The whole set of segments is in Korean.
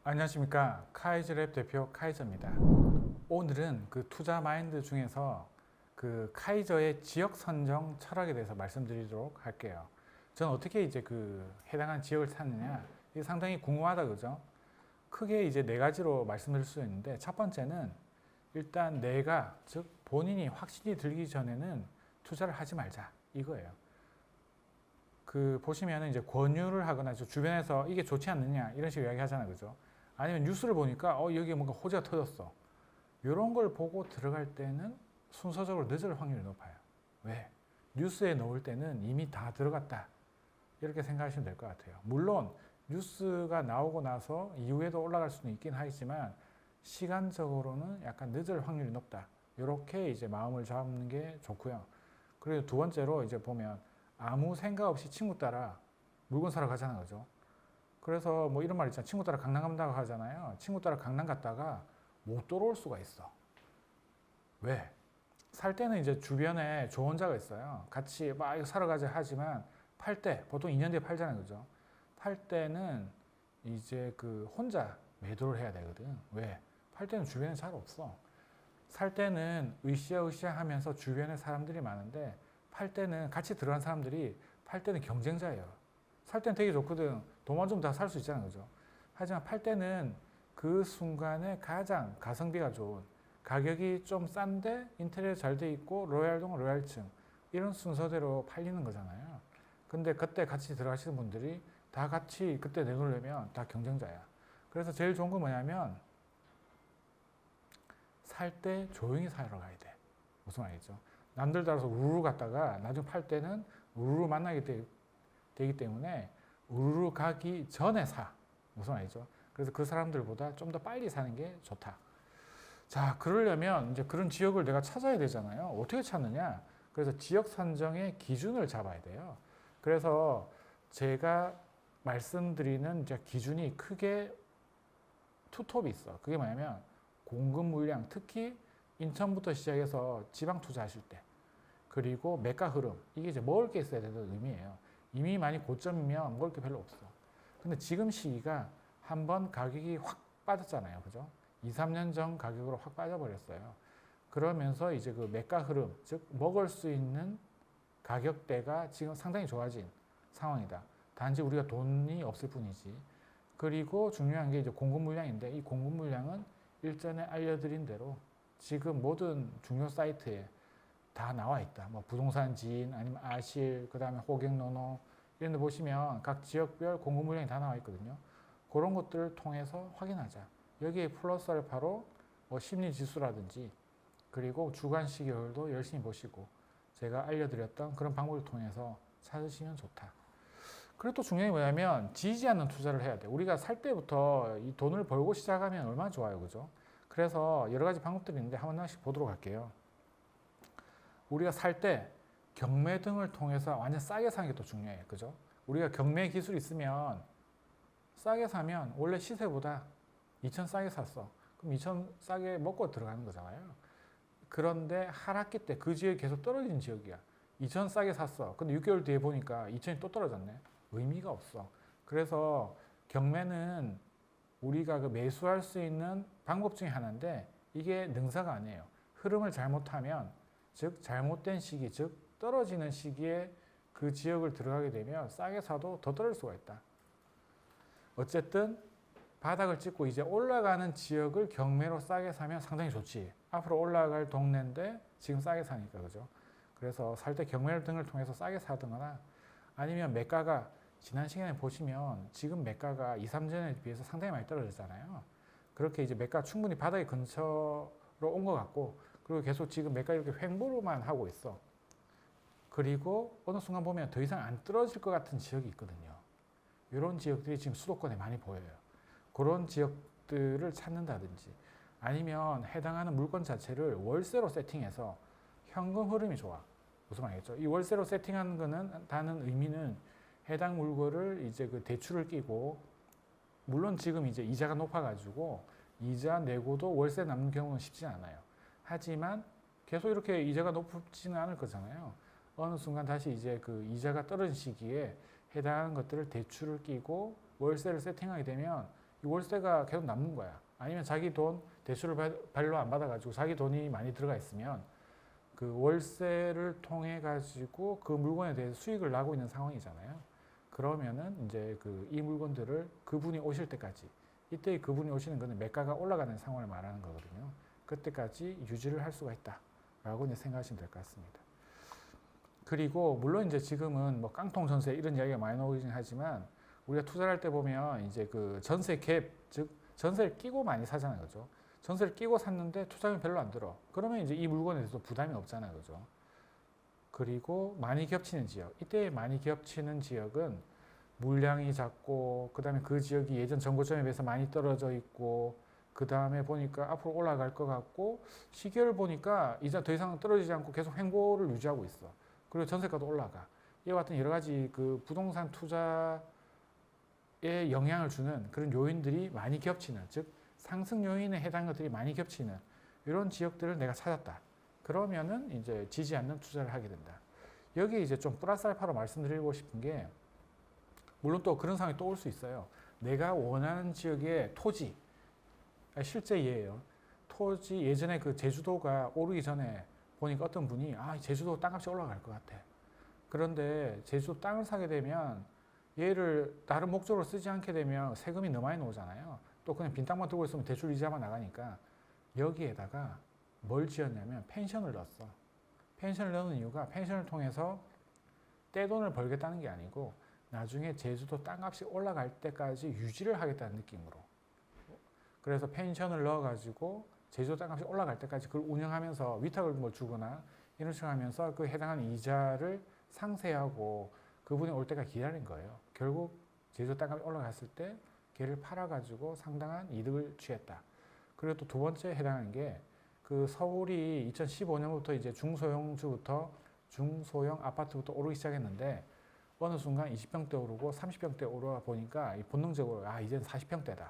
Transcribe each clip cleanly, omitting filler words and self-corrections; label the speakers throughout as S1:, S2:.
S1: 안녕하십니까. 카이즈랩 대표 카이저입니다. 오늘은 그 투자 마인드 중에서 그 카이저의 지역 선정 철학에 대해서 말씀드리도록 할게요. 저는 어떻게 이제 그 해당한 지역을 찾느냐, 이게 상당히 궁금하다 그죠? 크게 이제 네 가지로 말씀드릴 수 있는데, 첫 번째는 일단 내가, 즉 본인이 확신이 들기 전에는 투자를 하지 말자 이거예요. 그 보시면은 이제 권유를 하거나 주변에서 이게 좋지 않느냐 이런 식으로 이야기 하잖아요, 그죠? 아니면 뉴스를 보니까 여기에 뭔가 호재가 터졌어. 이런 걸 보고 들어갈 때는 순서적으로 늦을 확률이 높아요. 왜? 뉴스에 넣을 때는 이미 다 들어갔다. 이렇게 생각하시면 될 것 같아요. 물론 뉴스가 나오고 나서 이후에도 올라갈 수는 있긴 하지만 시간적으로는 약간 늦을 확률이 높다. 이렇게 이제 마음을 잡는 게 좋고요. 그리고 두 번째로 이제 보면 아무 생각 없이 친구 따라 물건 사러 가잖아요, 그죠? 그래서 뭐 이런 말 있잖아요. 친구 따라 강남 간다고 하잖아요. 친구 따라 강남 갔다가 못 돌아올 수가 있어. 왜? 살 때는 이제 주변에 조언자가 있어요. 같이 막 이거 사러 가자 하지만 팔 때, 보통 2년 뒤에 팔잖아요, 그죠? 팔 때는 이제 그 혼자 매도를 해야 되거든. 왜? 팔 때는 주변에 잘 없어. 살 때는 으쌰으쌰 하면서 주변에 사람들이 많은데 팔 때는 같이 들어간 사람들이 팔 때는 경쟁자예요. 살 때는 되게 좋거든. 돈만 좀 다 살 수 있잖아요, 그죠? 하지만 팔 때는 그 순간에 가장 가성비가 좋은, 가격이 좀 싼데 인테리어 잘 돼 있고 로얄동 로얄층 이런 순서대로 팔리는 거잖아요. 근데 그때 같이 들어가시는 분들이 다 같이 그때 내놓으려면 다 경쟁자야. 그래서 제일 좋은 건 뭐냐면 살 때 조용히 사러 가야 돼. 무슨 말이죠? 남들 따라서 우르르 갔다가 나중에 팔 때는 우르르 만나게 되기 때문에 우르르 가기 전에 사. 무슨 말이죠? 그래서 그 사람들보다 좀 더 빨리 사는 게 좋다. 자, 그러려면 이제 그런 지역을 내가 찾아야 되잖아요. 어떻게 찾느냐? 그래서 지역 선정의 기준을 잡아야 돼요. 그래서 제가 말씀드리는 이제 기준이 크게 투톱이 있어. 그게 뭐냐면 공급 물량, 특히 인천부터 시작해서 지방 투자하실 때, 그리고 매가 흐름, 이게 이제 먹을 게 있어야 되는 의미예요. 이미 많이 고점이면 먹을 게 별로 없어. 근데 지금 시기가 한번 가격이 확 빠졌잖아요, 그죠? 2, 3년 전 가격으로 확 빠져버렸어요. 그러면서 이제 그 매가 흐름, 즉 먹을 수 있는 가격대가 지금 상당히 좋아진 상황이다. 단지 우리가 돈이 없을 뿐이지. 그리고 중요한 게 이제 공급 물량인데, 이 공급 물량은 일전에 알려드린 대로 지금 모든 중요 사이트에 다 나와 있다. 뭐 부동산 지인 아니면 아실, 그 다음에 호갱노노 이런 데 보시면 각 지역별 공급 물량이 다 나와 있거든요. 그런 것들을 통해서 확인하자. 여기에 플러스 알파로 뭐 심리 지수라든지 그리고 주간 시계열도 열심히 보시고 제가 알려드렸던 그런 방법을 통해서 찾으시면 좋다. 그리고 또 중요한 게 뭐냐면 지지 않는 투자를 해야 돼. 우리가 살 때부터 이 돈을 벌고 시작하면 얼마나 좋아요, 그죠? 그래서 여러 가지 방법들이 있는데 하나씩 보도록 할게요. 우리가 살 때 경매 등을 통해서 완전 싸게 사는 게 또 중요해요, 그죠? 우리가 경매 기술이 있으면 싸게 사면 원래 시세보다 2천 싸게 샀어. 그럼 2천 싸게 먹고 들어가는 거잖아요. 그런데 하락기 때 그 지역이 계속 떨어진 지역이야. 2천 싸게 샀어. 근데 6개월 뒤에 보니까 2천이 또 떨어졌네. 의미가 없어. 그래서 경매는 우리가 그 매수할 수 있는 방법 중에 하나인데 이게 능사가 아니에요. 흐름을 잘못하면, 즉 잘못된 시기, 즉 떨어지는 시기에 그 지역을 들어가게 되면 싸게 사도 더 떨어질 수가 있다. 어쨌든 바닥을 찍고 이제 올라가는 지역을 경매로 싸게 사면 상당히 좋지. 앞으로 올라갈 동네인데 지금 싸게 사니까, 그죠? 그래서 살 때 경매 등을 통해서 싸게 사든거나 아니면 매가가 지난 시간에 보시면 지금 매가가 2, 3년에 비해서 상당히 많이 떨어졌잖아요. 그렇게 이제 매가 충분히 바닥의 근처로 온 것 같고, 그리고 계속 지금 매가 이렇게 횡보로만 하고 있어. 그리고 어느 순간 보면 더 이상 안 떨어질 것 같은 지역이 있거든요. 이런 지역들이 지금 수도권에 많이 보여요. 그런 지역들을 찾는다든지 아니면 해당하는 물건 자체를 월세로 세팅해서 현금 흐름이 좋아. 무슨 말이겠죠? 이 월세로 세팅하는 거는 다는 의미는 해당 물건을 이제 그 대출을 끼고, 물론 지금 이제 이자가 높아가지고 이자 내고도 월세 남는 경우는 쉽지 않아요. 하지만 계속 이렇게 이자가 높지는 않을 거잖아요. 어느 순간 다시 이제 그 이자가 떨어진 시기에 해당하는 것들을 대출을 끼고 월세를 세팅하게 되면 이 월세가 계속 남는 거야. 아니면 자기 돈 대출을 별로 안 받아가지고 자기 돈이 많이 들어가 있으면 그 월세를 통해 가지고 그 물건에 대해서 수익을 나고 있는 상황이잖아요. 그러면은 이제 그 이 물건들을 그분이 오실 때까지, 이때 그분이 오시는 거는 매가가 올라가는 상황을 말하는 거거든요. 그때까지 유지를 할 수가 있다라고 이제 생각하시면 될 것 같습니다. 그리고 물론 이제 지금은 뭐 깡통 전세 이런 이야기가 많이 나오긴 하지만 우리가 투자를 할 때 보면 이제 그 전세 갭, 즉 전세를 끼고 많이 사잖아요, 그죠? 전세를 끼고 샀는데 투자금이 별로 안 들어. 그러면 이제 이 물건에 대해서 부담이 없잖아요, 그죠? 그리고 많이 겹치는 지역, 이때 많이 겹치는 지역은 물량이 작고, 그 다음에 그 지역이 예전 정고점에 비해서 많이 떨어져 있고, 그 다음에 보니까 앞으로 올라갈 것 같고, 시기를 보니까 이제 더 이상 떨어지지 않고 계속 횡보를 유지하고 있어. 그리고 전세가도 올라가. 이와 같은 여러 가지 그 부동산 투자에 영향을 주는 그런 요인들이 많이 겹치는, 즉 상승 요인에 해당하는 것들이 많이 겹치는 이런 지역들을 내가 찾았다. 그러면은 이제 지지 않는 투자를 하게 된다. 여기 이제 좀 플러스 알파로 말씀드리고 싶은 게, 물론 또 그런 상황이 또 올 수 있어요. 내가 원하는 지역의 토지, 실제 예예요. 토지 예전에 그 제주도가 오르기 전에 보니까 어떤 분이 제주도 땅값이 올라갈 것 같아. 그런데 제주도 땅을 사게 되면 얘를 다른 목적으로 쓰지 않게 되면 세금이 너무 많이 나오잖아요. 또 그냥 빈 땅만 들고 있으면 대출 이자만 나가니까 여기에다가 뭘 지었냐면 펜션을 넣었어. 펜션을 넣는 이유가 펜션을 통해서 떼돈을 벌겠다는 게 아니고 나중에 제주도 땅값이 올라갈 때까지 유지를 하겠다는 느낌으로. 그래서 펜션을 넣어가지고 제주도 땅값이 올라갈 때까지 그걸 운영하면서 위탁을 뭐 주거나 이런 식으로 하면서 그 해당하는 이자를 상세하고 그분이 올 때까지 기다린 거예요. 결국 제주도 땅값이 올라갔을 때 걔를 팔아가지고 상당한 이득을 취했다. 그리고 또 두 번째 해당하는 게 그 서울이 2015년부터 이제 중소형주부터 중소형 아파트부터 오르기 시작했는데 어느 순간 20평대 오르고 30평대 오르다 보니까 본능적으로 이제는 40평대다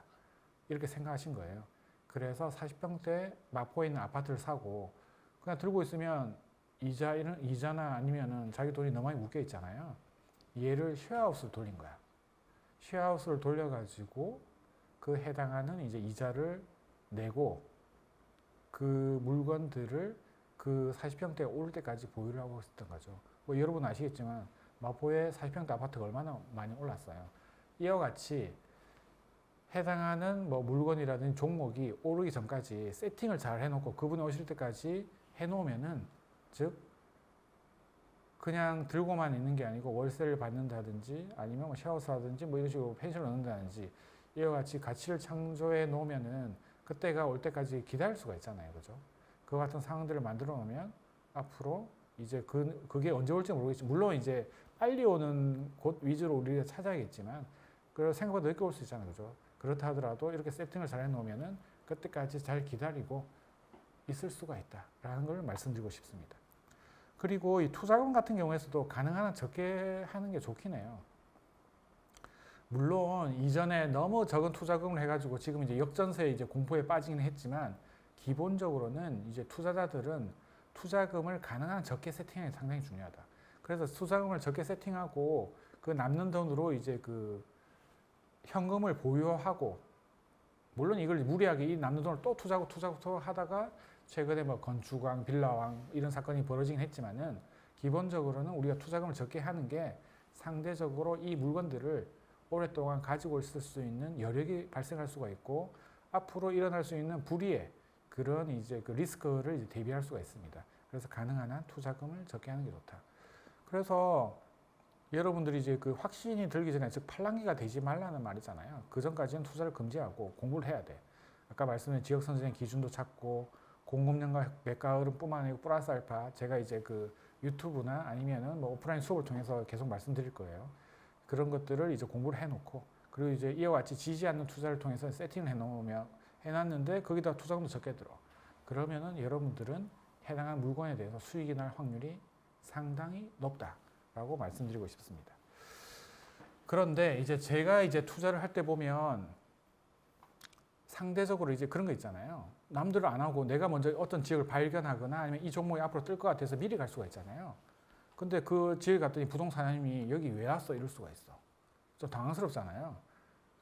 S1: 이렇게 생각하신 거예요. 그래서 40평대 마포에 있는 아파트를 사고 그냥 들고 있으면 이자나 아니면은 자기 돈이 너무 많이 묶여 있잖아요. 얘를 쉐어하우스로 돌린 거야. 쉐어하우스를 돌려가지고 그 해당하는 이제 이자를 내고 그 물건들을 그 40평대에 오를 때까지 보유를 하고 있었던 거죠. 뭐 여러분 아시겠지만 마포의 40평대 아파트가 얼마나 많이 올랐어요. 이와 같이 해당하는 뭐 물건이라든지 종목이 오르기 전까지 세팅을 잘 해놓고 그분이 오실 때까지 해놓으면은, 즉 그냥 들고만 있는 게 아니고 월세를 받는다든지 아니면 뭐 쉐어하우스라든지 뭐 이런 식으로 펜션을 넣는다든지 이와 같이 가치를 창조해 놓으면은 그때가 올 때까지 기다릴 수가 있잖아요, 그죠? 그 같은 상황들을 만들어 놓으면 앞으로 이제 그게 언제 올지 모르겠지. 물론 이제 빨리 오는 곳 위주로 우리가 찾아야겠지만, 그래서 생각보다 늦게 올 수 있잖아요, 그죠? 그렇다 하더라도 이렇게 세팅을 잘 해놓으면은 그때까지 잘 기다리고 있을 수가 있다라는 걸 말씀드리고 싶습니다. 그리고 이 투자금 같은 경우에서도 가능한 한 적게 하는 게 좋긴 해요. 물론 이전에 너무 적은 투자금을 해가지고 지금 이제 역전세 이제 공포에 빠지긴 했지만 기본적으로는 이제 투자자들은 투자금을 가능한 적게 세팅하는 게 상당히 중요하다. 그래서 투자금을 적게 세팅하고 그 남는 돈으로 이제 그 현금을 보유하고, 물론 이걸 무리하게 이 남는 돈을 또 투자하고 하다가 최근에 뭐 건축왕, 빌라왕 이런 사건이 벌어지긴 했지만은 기본적으로는 우리가 투자금을 적게 하는 게 상대적으로 이 물건들을 오랫동안 가지고 있을 수 있는 여력이 발생할 수가 있고 앞으로 일어날 수 있는 불이의 그런 이제 그 리스크를 이제 대비할 수가 있습니다. 그래서 가능한 한 투자금을 적게 하는 게 좋다. 그래서 여러분들이 이제 그 확신이 들기 전에, 즉 팔랑귀가 되지 말라는 말이잖아요. 그 전까지는 투자를 금지하고 공부를 해야 돼. 아까 말씀드린 지역 선정의 기준도 찾고 공급량과 매가 흐름뿐만 아니고 플러스 알파, 제가 이제 그 유튜브나 아니면은 뭐 오프라인 수업을 통해서 계속 말씀드릴 거예요. 그런 것들을 이제 공부를 해놓고, 그리고 이제 이와 같이 지지 않는 투자를 통해서 세팅을 해놨는데 거기다 투자금도 적게 들어. 그러면은 여러분들은 해당하는 물건에 대해서 수익이 날 확률이 상당히 높다라고 말씀드리고 싶습니다. 그런데 이제 제가 이제 투자를 할 때 보면 상대적으로 이제 그런 거 있잖아요. 남들은 안 하고 내가 먼저 어떤 지역을 발견하거나 아니면 이 종목이 앞으로 뜰 것 같아서 미리 갈 수가 있잖아요. 근데 그 지역에 갔더니 부동산님이 여기 왜 왔어? 이럴 수가 있어. 좀 당황스럽잖아요.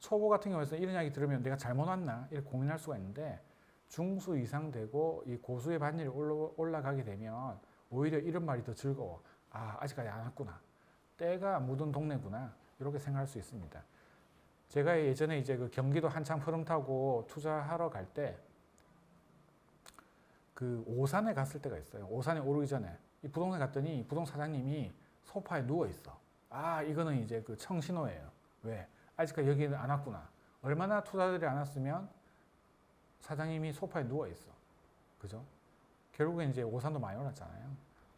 S1: 초보 같은 경우에는 이런 이야기 들으면 내가 잘못 왔나 이렇게 고민할 수가 있는데 중수 이상 되고 이 고수의 반열이 올라가게 되면 오히려 이런 말이 더 즐거워. 아, 아직까지 안 왔구나. 때가 묻은 동네구나. 이렇게 생각할 수 있습니다. 제가 예전에 이제 그 경기도 한창 흐름 타고 투자하러 갈 때 그 오산에 갔을 때가 있어요. 오산에 오르기 전에 이 부동산 갔더니 부동산 사장님이 소파에 누워 있어. 아, 이거는 이제 그 청신호예요. 왜? 아직까지 여기는 안 왔구나. 얼마나 투자들이 안 왔으면 사장님이 소파에 누워 있어. 그죠? 결국엔 이제 오산도 많이 올랐잖아요.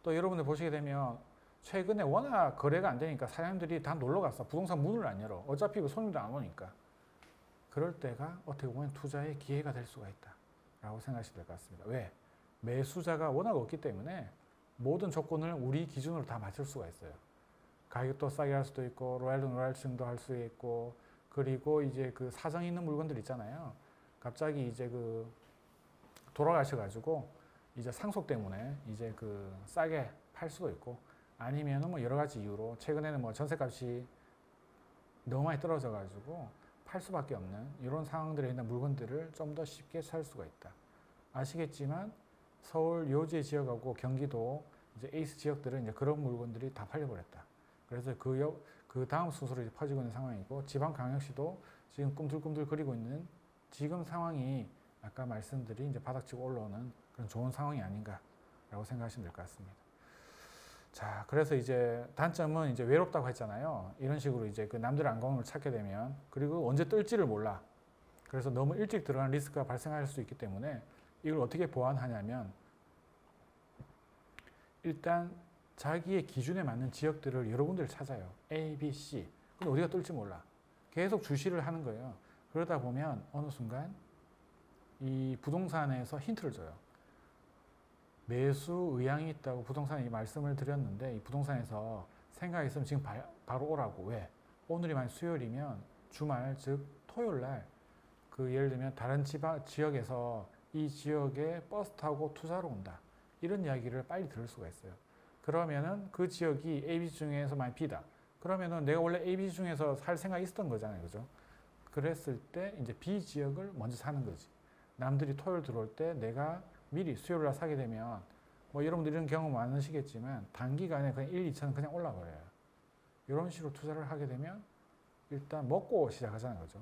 S1: 또 여러분들 보시게 되면 최근에 워낙 거래가 안 되니까 사장님들이 다 놀러 갔어. 부동산 문을 안 열어. 어차피 손님도 안 오니까. 그럴 때가 어떻게 보면 투자의 기회가 될 수가 있다. 라고 생각하시면 될 것 같습니다. 왜? 매수자가 워낙 없기 때문에 모든 조건을 우리 기준으로 다 맞출 수가 있어요. 가격도 싸게 할 수도 있고, 로얄층도 할 수 있고, 그리고 이제 그 사정 있는 물건들 있잖아요. 갑자기 이제 그 돌아가셔가지고 이제 상속 때문에 이제 그 싸게 팔 수도 있고, 아니면은 뭐 여러 가지 이유로 최근에는 뭐 전세값이 너무 많이 떨어져가지고 팔 수밖에 없는 이런 상황들에 있는 물건들을 좀 더 쉽게 살 수가 있다. 아시겠지만 서울 요지 지역하고 경기도 이제 에이스 지역들은 이제 그런 물건들이 다 팔려버렸다. 그래서 그 다음 순서로 이제 퍼지고 있는 상황이고 지방광역시도 지금 꿈틀꿈틀 거리고 있는 지금 상황이 아까 말씀드린 이제 바닥치고 올라오는 그런 좋은 상황이 아닌가라고 생각하시면 될 것 같습니다. 자, 그래서 이제 단점은 이제 외롭다고 했잖아요. 이런 식으로 이제 그 남들의 안공을 찾게 되면 그리고 언제 뜰지를 몰라. 그래서 너무 일찍 들어가는 리스크가 발생할 수 있기 때문에 이걸 어떻게 보완하냐면 일단 자기의 기준에 맞는 지역들을 여러 군데를 찾아요. A, B, C. 근데 어디가 뜰지 몰라. 계속 주시를 하는 거예요. 그러다 보면 어느 순간 이 부동산에서 힌트를 줘요. 매수 의향이 있다고 부동산에 말씀을 드렸는데 이 부동산에서 생각이 있으면 지금 바로 오라고. 왜? 오늘이 만약 수요일이면 주말 즉 토요일 날 그 예를 들면 다른 지역에서 이 지역에 버스 타고 투자로 온다. 이런 이야기를 빨리 들을 수가 있어요. 그러면은 그 지역이 AB 중에서 만약 B다. 그러면은 내가 원래 AB 중에서 살 생각이 있었던 거잖아요. 그죠? 그랬을 때 이제 B 지역을 먼저 사는 거지. 남들이 토요일 들어올 때 내가 미리 수요일 날 사게 되면 뭐 여러분들 이런 경험 많으시겠지만 단기간에 그냥 1, 2천 그냥 올라버려요. 이런 식으로 투자를 하게 되면 일단 먹고 시작하잖아요. 그죠?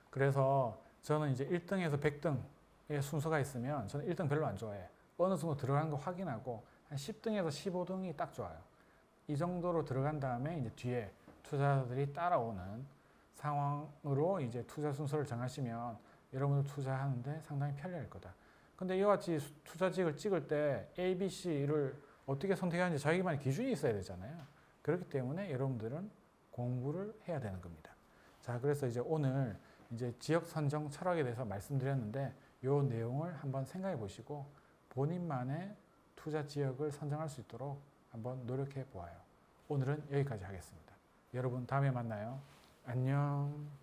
S1: 그래서 저는 이제 1등에서 100등의 순서가 있으면 저는 1등 별로 안 좋아해. 어느 정도 들어가는 거 확인하고 한 10등에서 15등이 딱 좋아요. 이 정도로 들어간 다음에 이제 뒤에 투자자들이 따라오는 상황으로 이제 투자 순서를 정하시면 여러분들 투자하는데 상당히 편리할 거다. 근데 이와 같이 투자직을 찍을 때 A, B, C를 어떻게 선택하는지 자기만의 기준이 있어야 되잖아요. 그렇기 때문에 여러분들은 공부를 해야 되는 겁니다. 자, 그래서 이제 오늘 이제 지역 선정 철학에 대해서 말씀드렸는데 이 내용을 한번 생각해 보시고 본인만의 투자 지역을 선정할 수 있도록 한번 노력해 보아요. 오늘은 여기까지 하겠습니다. 여러분 다음에 만나요. 안녕.